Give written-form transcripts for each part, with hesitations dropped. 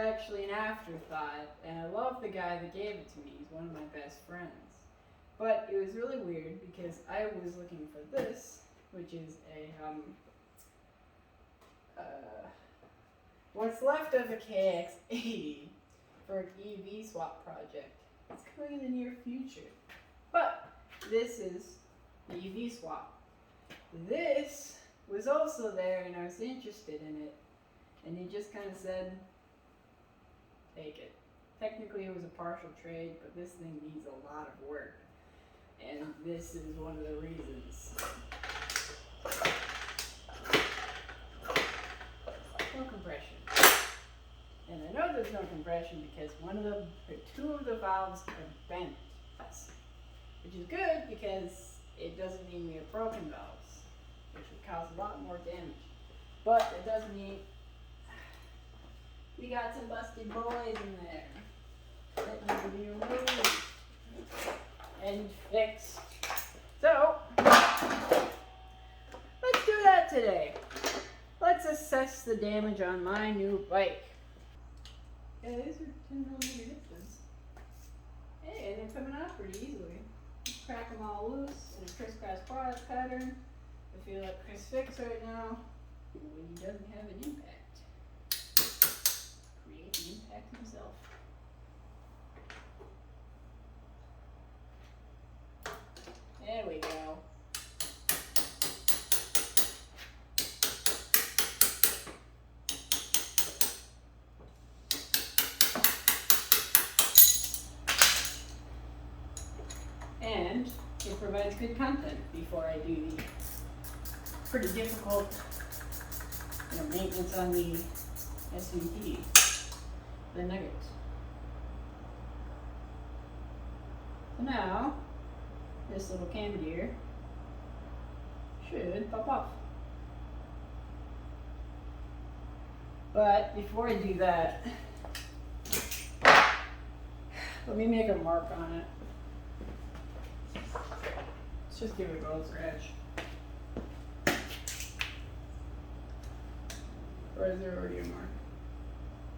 actually an afterthought, and I love the guy that gave it to me. He's one of my best friends. But it was really weird because I was looking for this, which is a what's left of a KX80 for an EV swap project. It's coming in the near future. But this is the EV swap. This was also there and I was interested in it. And he just kind of said, take it. Technically it was a partial trade, but this thing needs a lot of work. And this is one of the reasons. No compression. And I know there's no compression because two of the valves are bent. Which is good because it doesn't mean we have broken valves, which would cause a lot more damage. But it does mean we got some busted boys in there that need to be removed and fixed. So, let's do that today. Let's assess the damage on my new bike. Yeah, these are 10mm hitches. Hey, they're coming out pretty easily. Crack them all loose in a crisscross pattern. I feel like Chris Fix right now when he doesn't have an impact. Create the impact himself. There we go. And it provides good content before I do the pretty difficult maintenance on the SVT, the nuggets. So now, this little cam gear should pop off. But before I do that, let me make a mark on it. Let's just give it a road scratch. Or is there already a mark?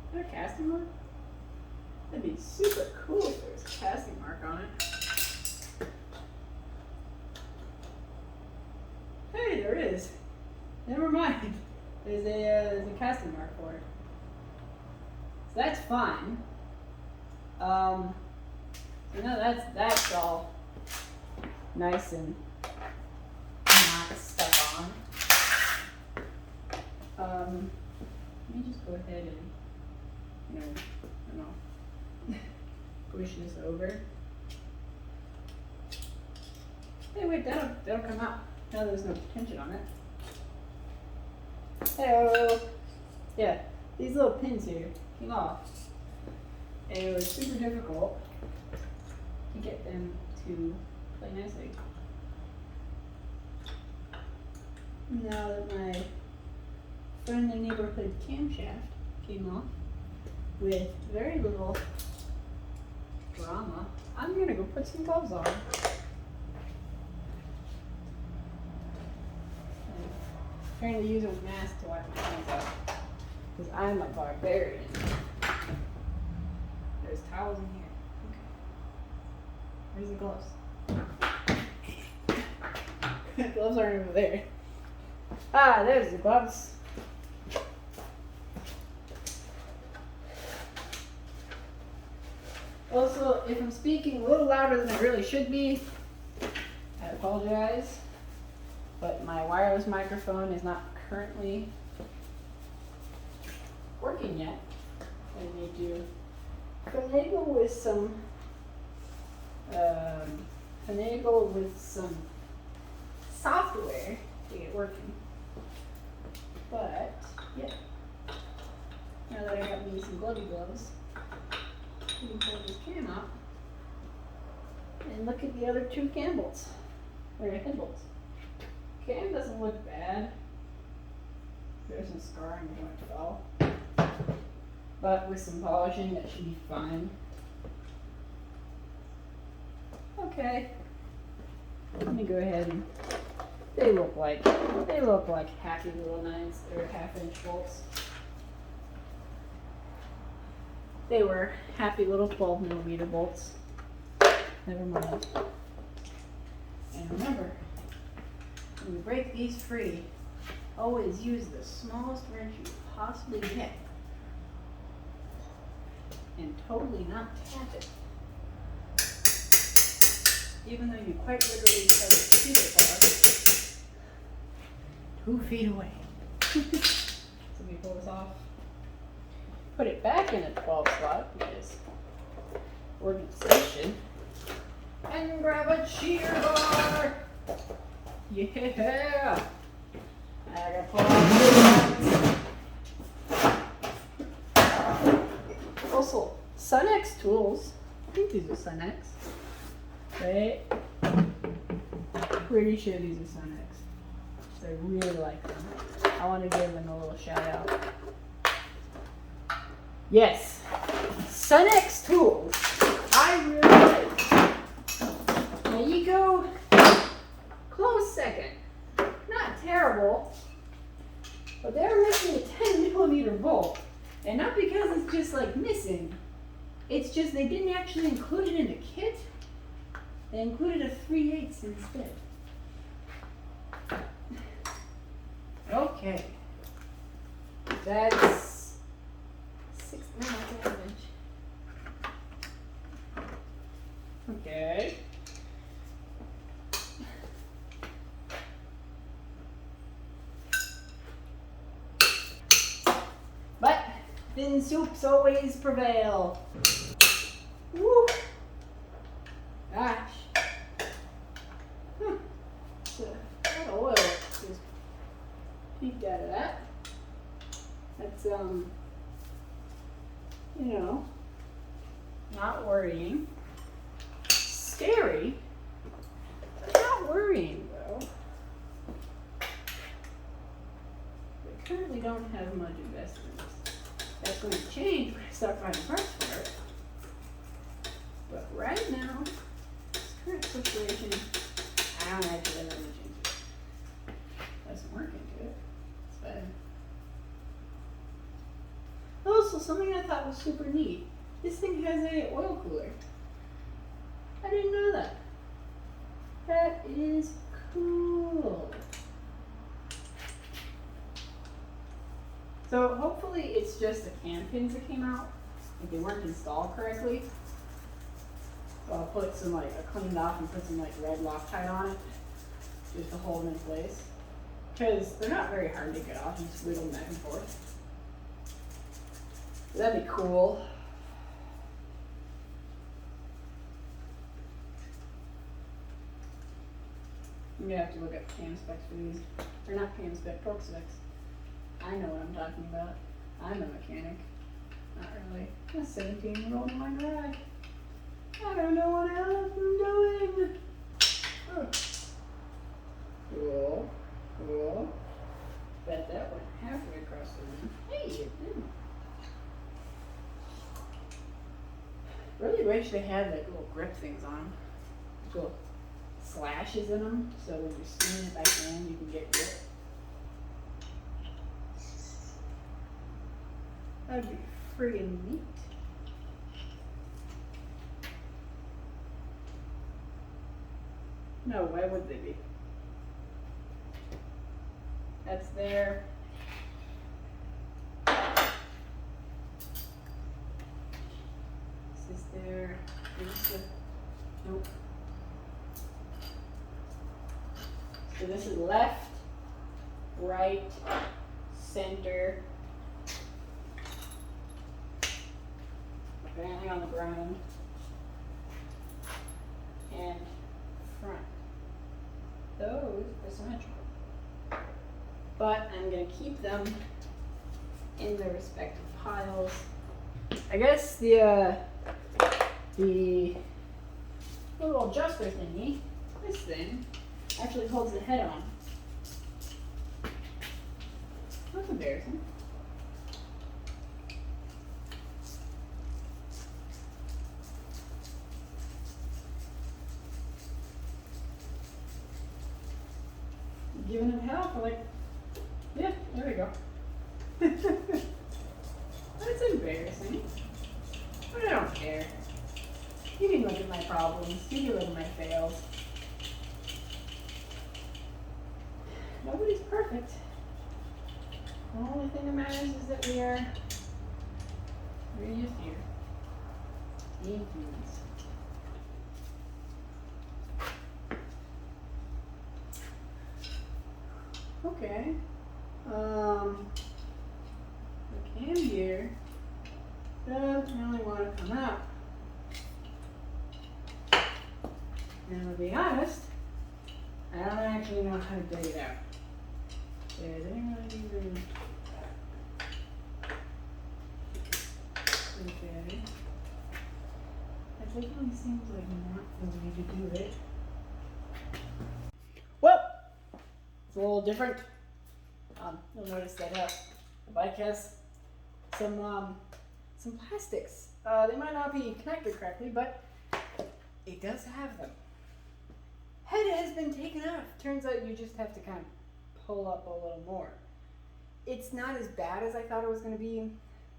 Is there a casting mark? That'd be super cool if there was a casting mark on it. Hey, there is. Never mind. There's a casting mark for it. So that's fine. So now that's all nice and not stuck on. Let me just go ahead and, push this over. Hey, wait, that'll come out. Now there's no tension on it. Hello. Yeah, these little pins here came off. And it was super difficult to get them to play nicely. Now that my friendly neighborhood camshaft came off with very little drama, I'm gonna go put some gloves on. Apparently use a mask to wipe my hands out because I'm a barbarian. There's towels in here. Okay. Where's the gloves? The gloves aren't over there. Ah, there's the gloves. Also, if I'm speaking a little louder than I really should be, I apologize. But my wireless microphone is not currently working yet. I need to finagle with some software to get working. But yeah, now that I got me some glovey gloves, we can pull this cam out and look at the other two cam bolts or head bolts. Cam doesn't look bad. There's some scarring when it fell. But with some polishing, that should be fine. Okay. Let me go ahead and they look like happy little 9s or 1/2 inch bolts. They were happy little 12mm bolts. Never mind. And remember, when you break these free, always use the smallest wrench you possibly get. And totally not tap it. Even though you quite literally try to shoot it far 2 feet away. So we pull this off. Put it back in the 12 slot, because organization. And grab a cheer bar. Yeah. I gotta pull out. Also, Sunex tools. I think these are Sunex. Right? Pretty sure these are Sunex. So I really like them. I want to give them a little shout out. Yes, Sunex tools. I really like. Now you go close second. Not terrible, but they're missing a 10mm bolt, and not because it's just like missing. It's just they didn't actually include it in the kit. They included a 3/8 instead. Okay. That's 6.5 inch. Okay. But thin soups always prevail. Woo! Gosh. So, that oil just peeked out of that. That's, you know, not worrying. Scary, but not worrying, though. We currently don't have much investments. That's going to change when I start finding parts for it. But right now, this current situation, I don't actually have any changes. Doesn't work into it. It's bad. Also, something I thought was super neat. This thing has a oil cooler. I didn't know that. That is cool. So hopefully it's just the can pins that came out. Like they weren't installed correctly. So I'll put some I cleaned off and put some red Loctite on it. Just to hold them in place. Because they're not very hard to get off. You just wiggle them back and forth. That'd be cool. I'm gonna have to look up cam specs for these. Or not cam spec, torque specs. I know what I'm talking about. I'm a mechanic. Not really. I'm a 17-year-old in my garage. I don't know what else I'm doing. Oh. Cool. Cool. Bet that went halfway across the room. Hey, it didn't. Really wish they had little grip things on them. Little slashes in them, so when you're swinging it back in, you can get grip. That'd be friggin' neat. No, why would they be? That's there. This is there. Nope. So this is left, right, center. Apparently on the ground. And front. Those are symmetrical. But I'm going to keep them in their respective piles. I guess the little adjuster thingy, this thing, actually holds the head on. That's embarrassing. Giving him hell for yeah, there we go. That's embarrassing. care. You can look at my problems. You can look at my fails. Nobody's perfect. The only thing that matters is that we're just here. Being humans. Okay. The cam here doesn't really want to come out. And to be honest, I don't actually know how to dig it out. Does anyone even... Okay. That definitely seems like not the way to do it. Well, it's a little different. You'll notice that the bike has some plastics. They might not be connected correctly, but it does have them. Head has been taken off. Turns out you just have to kind of pull up a little more. It's not as bad as I thought it was going to be.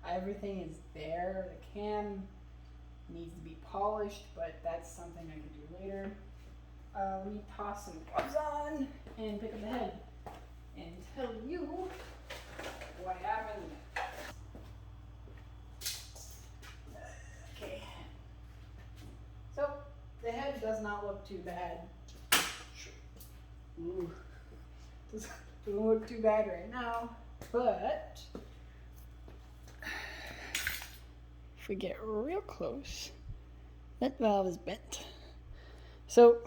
Everything is there. The cam needs to be polished, but that's something I can do later. Let me toss some gloves on and pick up the head and tell you what happened. Okay. So, the head does not look too bad. Ooh. Doesn't look too bad right now, but if we get real close, that valve is bent. So,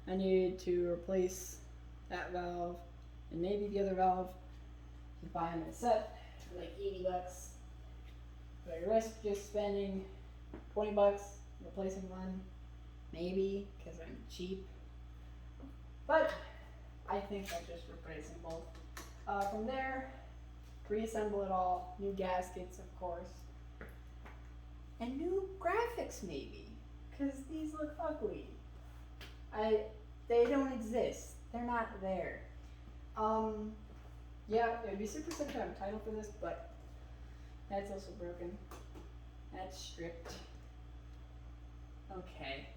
I need to replace that valve and maybe the other valve. You buy them in a set for like $80. But I risk just spending $20 replacing one, maybe because I'm cheap. But I think I'll just replace them both. From there, reassemble it all, new gaskets, of course, and new graphics maybe, because these look ugly. They don't exist. They're not there. Yeah, it would be super simple to have a title for this, but that's also broken. That's stripped. Okay.